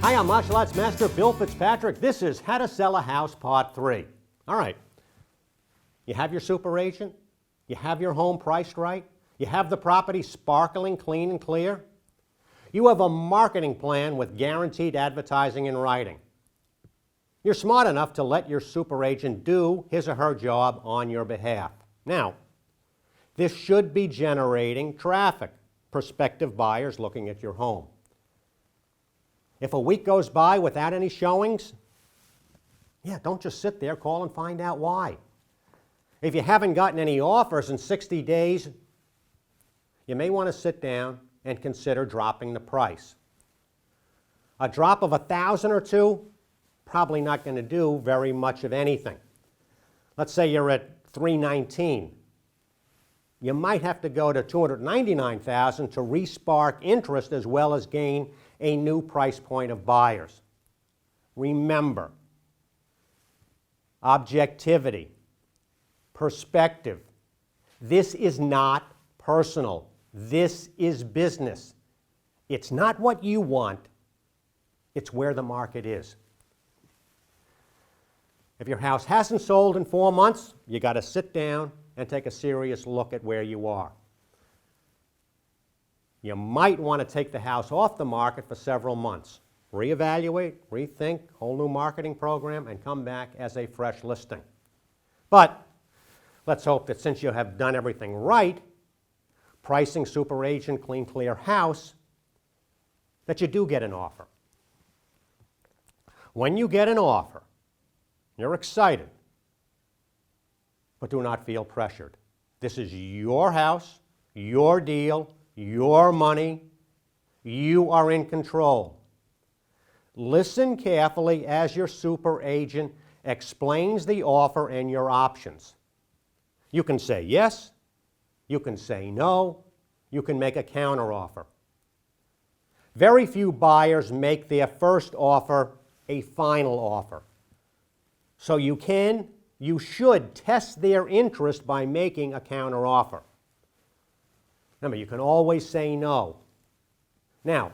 Hi, I'm martial arts master Bill FitzPatrick. This is How to Sell a House Part 3. All right, you have your super agent, you have your home priced right, you have the property sparkling clean and clear, you have a marketing plan with guaranteed advertising in writing. You're smart enough to let your super agent do his or her job on your behalf. Now, this should be generating traffic, prospective buyers looking at your home. If a week goes by without any showings, don't just sit there, call and find out why. If you haven't gotten any offers in 60 days, you may want to sit down and consider dropping the price. A drop of $1,000 or $2, probably not going to do very much of anything. Let's say you're at $319. You might have to go to $299,000 to re-spark interest as well as gain a new price point of buyers. Remember, objectivity, perspective. This is not personal. This is business. It's not what you want. It's where the market is. If your house hasn't sold in 4 months, you got to sit down and take a serious look at where you are. You might want to take the house off the market for several months. Reevaluate, rethink, whole new marketing program, and come back as a fresh listing. But let's hope that since you have done everything right, pricing, super agent, clean, clear house, that you do get an offer. When you get an offer, you're excited, but do not feel pressured. This is your house, your deal, your money. You are in control. Listen carefully as your super agent explains the offer and your options. You can say yes, you can say no, you can make a counteroffer. Very few buyers make their first offer a final offer. So you should test their interest by making a counteroffer. Remember, you can always say no. Now,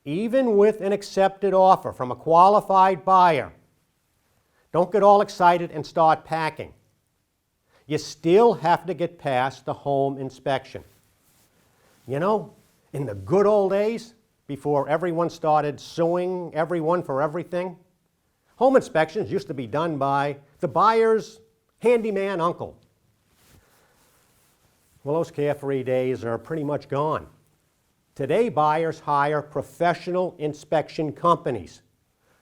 even with an accepted offer from a qualified buyer, don't get all excited and start packing. You still have to get past the home inspection. You know, in the good old days, before everyone started suing everyone for everything, home inspections used to be done by the buyer's handyman uncle. Well, those carefree days are pretty much gone. Today, buyers hire professional inspection companies,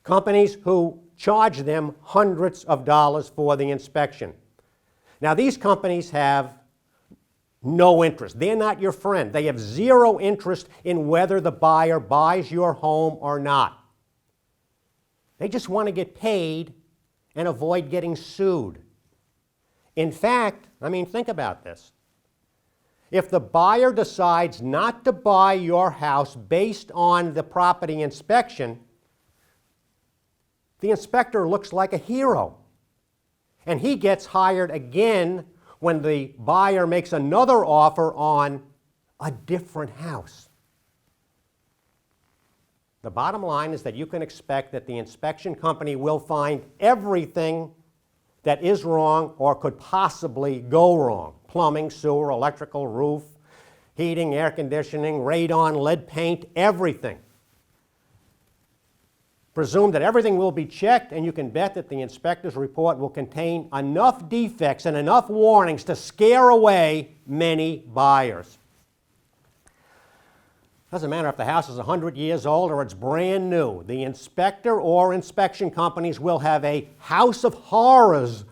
companies who charge them hundreds of dollars for the inspection. Now, these companies have no interest. They're not your friend. They have zero interest in whether the buyer buys your home or not. They just want to get paid and avoid getting sued. In fact, think about this. If the buyer decides not to buy your house based on the property inspection, the inspector looks like a hero. And he gets hired again when the buyer makes another offer on a different house. The bottom line is that you can expect that the inspection company will find everything that is wrong or could possibly go wrong. Plumbing, sewer, electrical, roof, heating, air conditioning, radon, lead paint, everything. Presume that everything will be checked, and you can bet that the inspector's report will contain enough defects and enough warnings to scare away many buyers. Doesn't matter if the house is 100 years old or it's brand new. The inspector or inspection companies will have a house of horrors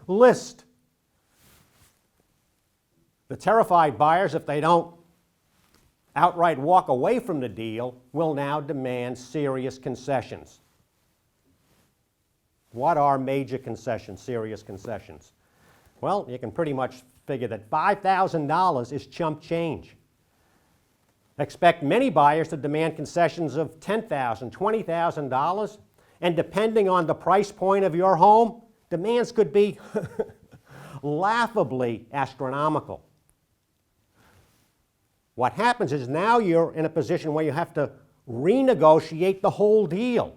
list. The terrified buyers, if they don't outright walk away from the deal, will now demand serious concessions. What are major concessions, serious concessions? Well, you can pretty much figure that $5,000 is chump change. Expect many buyers to demand concessions of $10,000, $20,000, and depending on the price point of your home, demands could be laughably astronomical. What happens is now you're in a position where you have to renegotiate the whole deal.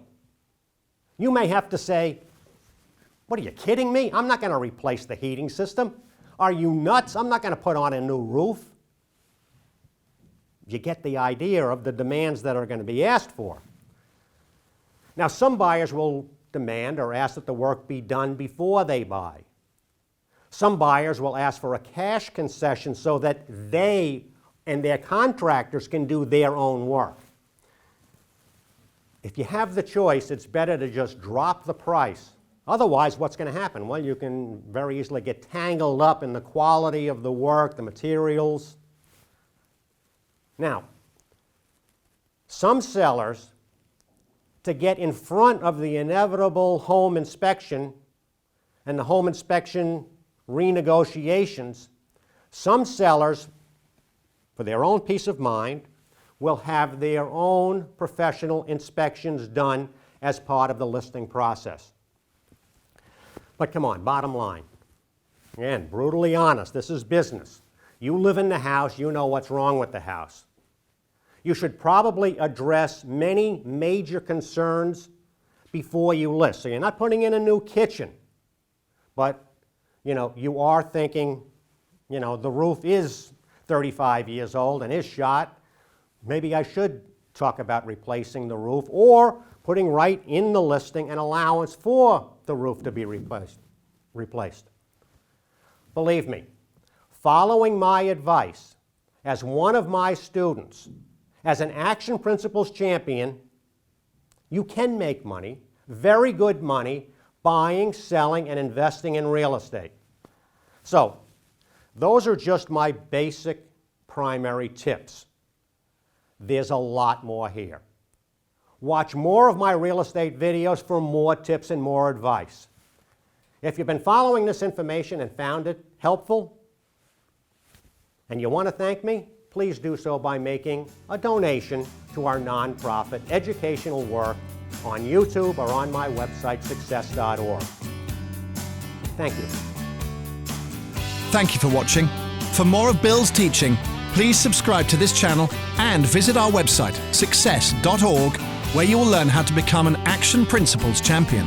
You may have to say, what are you kidding me? I'm not going to replace the heating system. Are you nuts? I'm not going to put on a new roof. You get the idea of the demands that are going to be asked for. Now, some buyers will demand or ask that the work be done before they buy. Some buyers will ask for a cash concession so that they and their contractors can do their own work. If you have the choice, it's better to just drop the price. Otherwise, what's going to happen? Well, you can very easily get tangled up in the quality of the work, the materials. Now, some sellers, to get in front of the inevitable home inspection and the home inspection renegotiations, some sellers, for their own peace of mind, will have their own professional inspections done as part of the listing process. But come on, bottom line. Again, brutally honest, this is business. You live in the house, you know what's wrong with the house. You should probably address many major concerns before you list. So you're not putting in a new kitchen, but you are thinking, the roof is 35 years old and is shot. Maybe I should talk about replacing the roof or putting right in the listing an allowance for the roof to be replaced. Believe me, following my advice as one of my students, as an Action Principles champion, you can make money, very good money, buying, selling, and investing in real estate. So, those are just my basic primary tips. There's a lot more here. Watch more of my real estate videos for more tips and more advice. If you've been following this information and found it helpful, and you want to thank me, please do so by making a donation to our nonprofit educational work on YouTube or on my website, success.org. Thank you. Thank you for watching. For more of Bill's teaching, please subscribe to this channel and visit our website, success.org, where you will learn how to become an Action Principles champion.